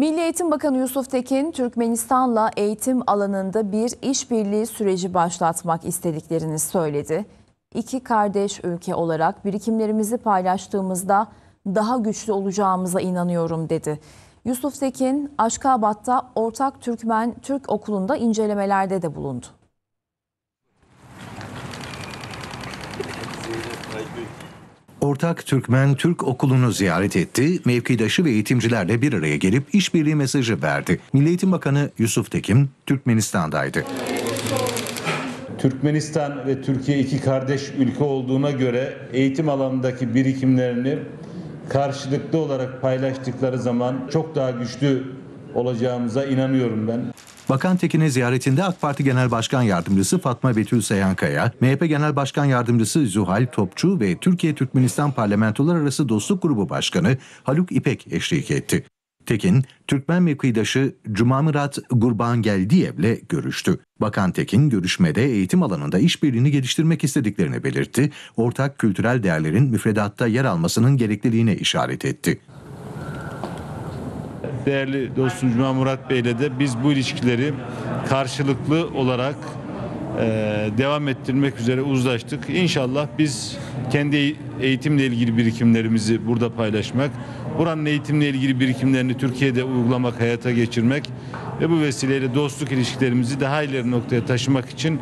Milli Eğitim Bakanı Yusuf Tekin, Türkmenistan'la eğitim alanında bir işbirliği süreci başlatmak istediklerini söyledi. İki kardeş ülke olarak birikimlerimizi paylaştığımızda daha güçlü olacağımıza inanıyorum dedi. Yusuf Tekin, Aşkabat'ta Ortak Türkmen-Türk Okulu'nda incelemelerde de bulundu. Ortak Türkmen-Türk Okulu'nu ziyaret etti, mevkidaşı ve eğitimcilerle bir araya gelip işbirliği mesajı verdi. Milli Eğitim Bakanı Yusuf Tekin, Türkmenistan'daydı. Türkmenistan ve Türkiye iki kardeş ülke olduğuna göre eğitim alanındaki birikimlerini karşılıklı olarak paylaştıkları zaman çok daha güçlü olacağımıza inanıyorum ben. Bakan Tekin'e ziyaretinde AK Parti Genel Başkan Yardımcısı Fatma Betül Seyhankaya, MHP Genel Başkan Yardımcısı Zuhal Topçu ve Türkiye-Türkmenistan Parlamentolar Arası Dostluk Grubu Başkanı Haluk İpek eşlik etti. Tekin, Türkmen mevkidaşı Cumamirat Gurbangeldiyev'le görüştü. Bakan Tekin, görüşmede eğitim alanında işbirliğini geliştirmek istediklerini belirtti, ortak kültürel değerlerin müfredatta yer almasının gerekliliğine işaret etti. Değerli dostum Murat Bey'le de biz bu ilişkileri karşılıklı olarak devam ettirmek üzere uzlaştık. İnşallah biz kendi eğitimle ilgili birikimlerimizi burada paylaşmak, buranın eğitimle ilgili birikimlerini Türkiye'de uygulamak, hayata geçirmek ve bu vesileyle dostluk ilişkilerimizi daha ileri noktaya taşımak için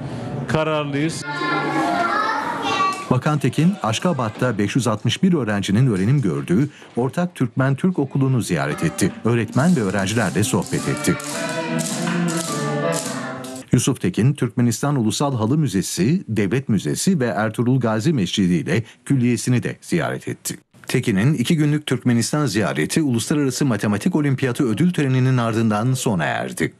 kararlıyız. Bakan Tekin, Aşkabat'ta 561 öğrencinin öğrenim gördüğü Ortak Türkmen-Türk Okulu'nu ziyaret etti. Öğretmen ve öğrencilerle sohbet etti. Yusuf Tekin, Türkmenistan Ulusal Halı Müzesi, Devlet Müzesi ve Ertuğrul Gazi Mescidi ile külliyesini de ziyaret etti. Tekin'in 2 günlük Türkmenistan ziyareti Uluslararası Matematik Olimpiyatı ödül töreninin ardından sona erdi.